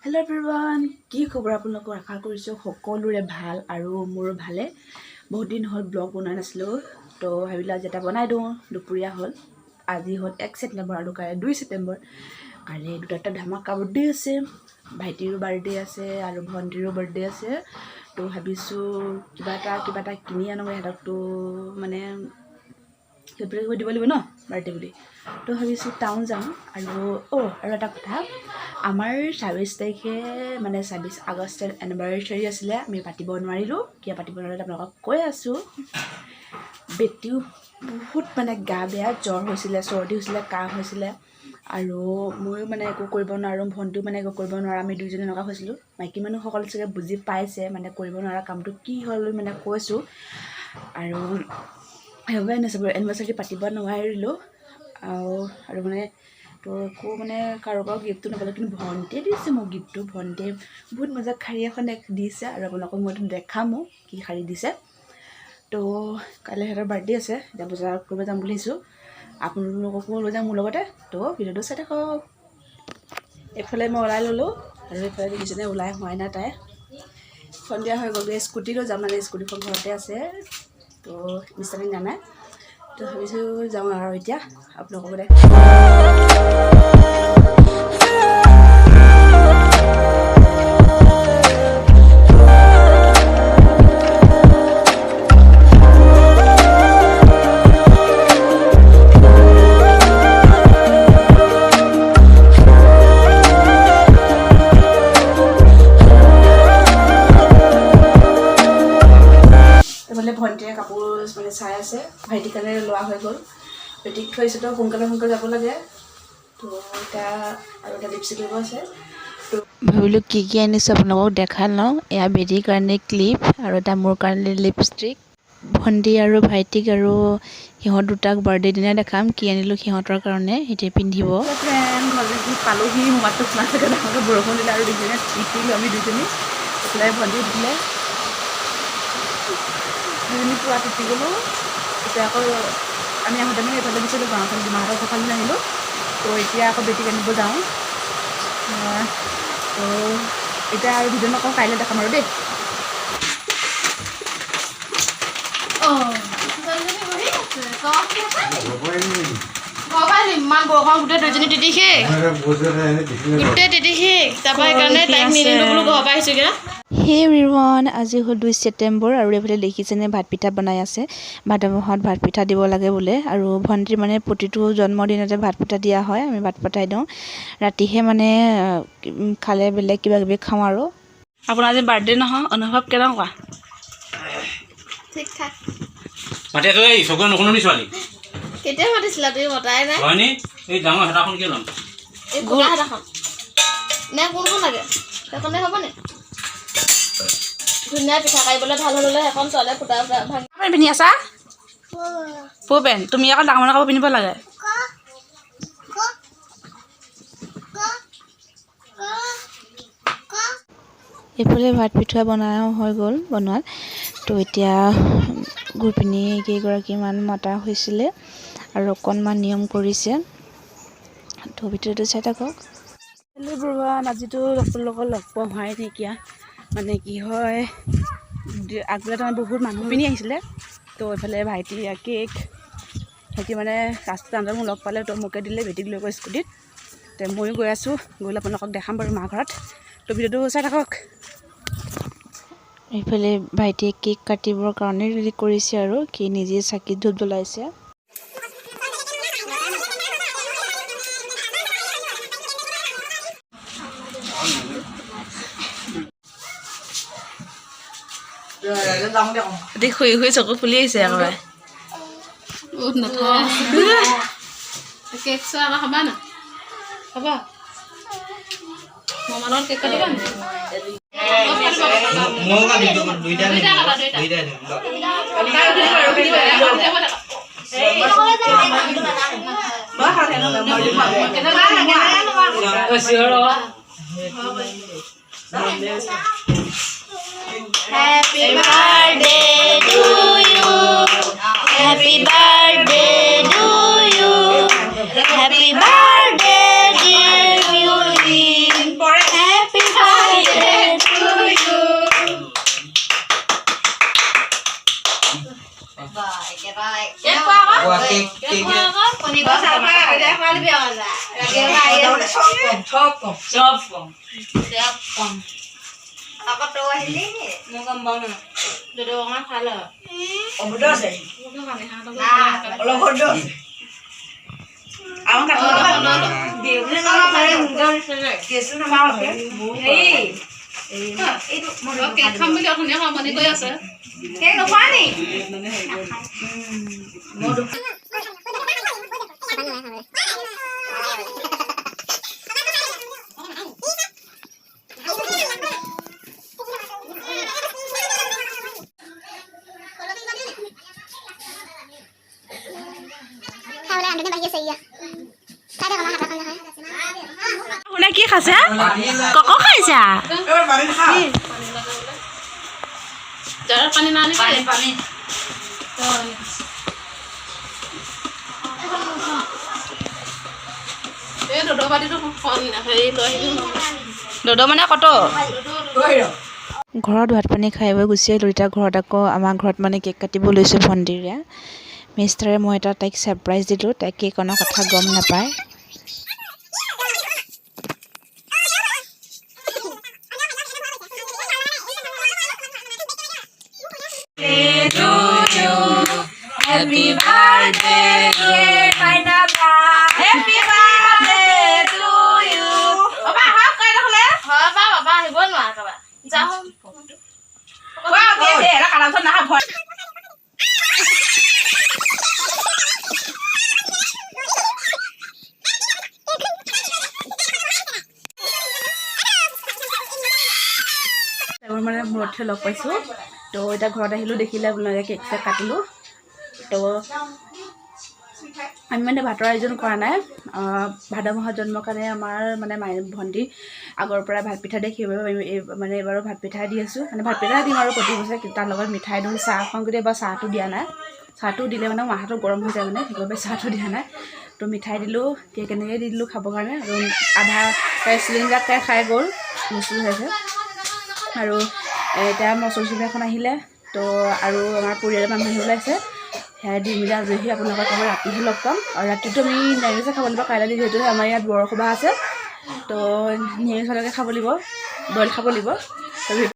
Hello' everyone, কি খবৰ আপোনালোকৰ? আশা কৰিছোঁ সকলোৰে ভাল আৰু মোৰো ভালে। বহুত দিন হ'ল ব্লগ বনোৱা নাছিলোঁ, তো ভাবিলোঁ আজি এটা বনাই দিওঁ। দুপৰীয়া হ'ল, আজি হ'ল 1 ছেপ্টেম্বৰ আৰু কাইলৈ 2 ছেপ্টেম্বৰ। কাইলৈ দুটা ধামাকা বাৰ্থডে আছে, ভাইটিৰো বাৰ্থডে আছে আৰু ভণ্টিৰো বাৰ্থডে আছে। তো ভাবিছোঁ কিবা এটা কিনি আনোগৈ সিহঁতকতো মানে সেইবিলাক দিব লাগিব ন বাৰ্থডে বুলি। তো ভাবিছোঁ টাউন যাম। আৰু এটা কথা, আমাৰ 26 তাৰিখে মানে 26 আগষ্টৰ এনিভাৰ্চাৰী আছিলে। আমি পাতিব নোৱাৰিলোঁ, কিয় পাতিব নোৱাৰিলোঁ আপোনালোকক কৈ আছোঁ। বেটিও বহুত মানে গা বেয়া, জ্বৰ হৈছিলে, চৰ্দি হৈছিলে, কাহ হৈছিলে আৰু ময়ো মানে একো কৰিব নোৱাৰোঁ, ভণ্টিও মানে একো কৰিব নোৱাৰোঁ। আমি দুইজনী এনেকুৱা হৈছিলোঁ। মাইকী মানুহসকলে চাগে বুজি পাইছে মানে কৰিব নোৱাৰা কামটো কি হ'ল মানে কৈছোঁ। আৰু সেইবাবে এনিভাৰ্চাৰী পাতিব নোৱাৰিলোঁ আৰু মানে তো একো মানে কাৰোবাৰ গিফ্টটো নাপালোঁ, কিন্তু ভণ্টিয়ে দিছে মোক গিফ্টটো। ভণ্টিয়ে বহুত মজা শাৰী এখন দিছে আৰু আপোনালোকক মই দেখামো কি শাৰী দিছে। তো কাইলৈ সিহঁতৰ বাৰ্থডে আছে, এতিয়া বজাৰ কৰিব যাম বুলি ভাবিছোঁ। আপোনালোককো লৈ যাম মোৰ লগতে, তো ভিডিঅ'টো চাই থাকক। এইফালে মই ওলাই ল'লোঁ আৰু এইফালে দেখিছেনে ওলাই হোৱাই নাই তাই। সন্ধিয়া হৈ গ'ল, স্কুটি লৈ যাম, মানে স্কুটিখন ঘৰতে আছে, তো মিষ্টাৰী নানাই। তো ভাবিছোঁ যাওঁ আৰু এতিয়া আপোনালোকৰ ভণ্টিয়ে কাপোৰ মানে চাই আছে, ভাইটিৰ কাৰণে লোৱা হৈ গ'ল। বেটিক থৈছোঁ, তো সোনকালে যাব লাগে। তো এতিয়া আৰু এটা লিপষ্টিক ল'ব আছে। তো ভাবিলোঁ কি আনিছোঁ আপোনালোকক দেখাই লওঁ। এয়া বেটিৰ কাৰণে ক্লিপ আৰু এটা মোৰ কাৰণে লিপষ্টিক। ভণ্টি আৰু ভাইটিক আৰু সিহঁত দুটাক বাৰ্থডে দিনা দেখাম কি আনিলোঁ সিহঁতৰ কাৰণে, এতিয়া পিন্ধিব। ঘৰলৈ পালোহি, মোবাইলটো খোলা থাকে, ডাঙৰকৈ বৰষুণ দিলে আৰু দুজনীয়ে তিতিলোঁ আমি দুজনী। এইফালে ভণ্টি দিলে, দুজনী পুৰা তিতি গ'লোঁ। এতিয়া আকৌ আমি আহোঁতে মানে এইফালে দিছিলোঁ, গাঁৱখন মাহঁতৰ ঘৰফালে আহিলোঁ। তো এতিয়া আকৌ বেটিক আনিব যাওঁ। তো এতিয়া আৰু ভিডিঅ' নকওঁ, কাইলৈ দেখাম আৰু দেই। ইমান বৰষুণ, গোটেই দুইজনী তিতি শেষ, গোটেই তিতি শেষ। তাৰপৰা সেইকাৰণে তাইক নিনিলোঁ বোলো, ঘৰৰ পৰা আহিছোঁগৈ। হে এভৰিৱান, আজি হ'ল 2 ছেপ্টেম্বৰ আৰু এইফালে দেখিছেনে ভাত পিঠা বনাই আছে। ভাদ মাহত ভাত পিঠা দিব লাগে বোলে, আৰু ভণ্টিৰ মানে প্ৰতিটো জন্মদিনতে ভাত পিঠা দিয়া হয়, আমি ভাত পঠাই দিওঁ। ৰাতিহে মানে খালে বেলেগ কিবা কিবি খাওঁ আৰু। আপোনাৰ আজি বাৰ্থডে নহয়, অনুভৱ কেনেকুৱা? ঠিক ঠাক। মাতি আছো, এই চকুৰে নুশুনি ছোৱালী। কেতিয়া মাতিছিলা তুমি? মতাই নাই। হয়নি? এই ডাঙৰ হেতাখন কিয় ল'ম? এই গোলা হেতাখন নে কোনখন লাগে? সেইখনে হ'বনে? ধুনীয়া পিঠা কাঢ়িবলৈ ভাল হ'লে সেইখন ছোৱালীয়ে ফুটা ভাঙি পিন্ধি আছা পু পেণ্ট, তুমি আকৌ ডাঙৰ কাপোৰ পিন্ধিব লাগে। এইফালে ভাত পিঠা বনাও হৈ গ'ল বনোৱাত। তো এতিয়া গোপিনী কেইগৰাকীমান মতা হৈছিলে আৰু অকণমান নিয়ম কৰিছে, তো ভিতৰতো চাই থাকক। হেল্ল' এভৰিৱান, আজিতো আপোনালোকক লগ পোৱা হোৱাই নাইকিয়া। মানে কি হয়, আগবেলা তাৰমানে বহুত মানুহ পিনি আহিছিলে। তো এইফালে ভাইটি কেক, ভাইটি মানে ৰাস্তা আন্দাৰ মোক লগ পালে, তো মোকে দিলে, বেটিক লৈ গৈ স্কুটিত। তো ময়ো গৈ আছোঁ, গ'লে আপোনালোকক দেখাম বাৰু মা ঘৰত। তো ভিডিঅ'টো চাই থাকক। এইফালে ভাইটিয়ে কেক কাটিবৰ কাৰণে ৰেডি কৰিছে আৰু কি নিজে চাকি ধূপ জ্বলাইছে। শুই শুই চকু ফুলি আহিছে একেবাৰে। কেক চোৱা আকৌ খাবা না? খাবা? মামাৰ লগত কেক কাটিবা নি? Happy birthday to you. Happy birthday to you. Happy birthday dear Yuli. Happy birthday. Cake খাম বুলি অথনিয়ে খামনি কৈ আছে শুনা কি খাইছা কক খাইছা জাৰত পানী নানি পানী এই দদৰ পাতিটো হেৰি লৈ আহিলোঁ দদ মানে কত ঘৰত ভাত পানী খাই বৈ গুচি আহিলোঁ এতিয়া ঘৰত আকৌ আমাৰ ঘৰত মানে কেক কাটিব লৈছোঁ ভণ্টিৰে মিষ্টাৰে মই এটা তাইক ছাৰপ্ৰাইজ দিলোঁ তাইক কেক অনাৰ কথা গম নাপায় Happy birthday, dear Painaba. Happy birthday to you. Baba, how can I hold? হয় বা বাবা আহিব নোৱাৰা একেবাৰে যাওঁ Wow, deh, lah kalau tuh nah buat. মানে মূৰতহে লগ পাইছোঁ তো এতিয়া ঘৰত আহিলোঁ দেখিলে আপোনালোকে কেক চেক কাটিলোঁ তো আমি মানে ভাতৰ আয়োজন কৰা নাই ভাদ মাহত জন্মৰ কাৰণে আমাৰ মানে ভণ্টি আগৰ পৰা ভাত পিঠা দিয়ে সেইবাবে আমি মানে এইবাৰো ভাত পিঠাই দি আছোঁ মানে ভাত পিঠা দিম আৰু প্ৰতি বছৰে তাৰ লগত মিঠাই দিওঁ চাহ এখন কেতিয়াবা চাহটো দিয়া নাই চাহটো দিলে মানে মাথাটো গৰম হৈ যায় মানে সেইবাবে চাহটো দিয়া নাই তো মিঠাই দিলোঁ কেক এনেকৈ দি দিলোঁ খাবৰ কাৰণে আৰু আধা তাই চিলিণ্ডাৰ তাই খাই গ'ল বস্তু হৈছে আৰু এতিয়া মচুৰ চুবুৰীয়াখন আহিলে তো আৰু আমাৰ পৰিয়ালৰ মানুহ আহি ওলাইছে সেয়া দি মেলি আজৰি আপোনালোকক আকৌ ৰাতিহে লগ পাম আৰু ৰাতিটো আমি নিৰামিষে খাব লাগিব কাইলৈ যিহেতু আমাৰ ইয়াত বৰসবাহ আছে তো নিৰামিষলৈকে খাব লাগিব বইল খাব লাগিব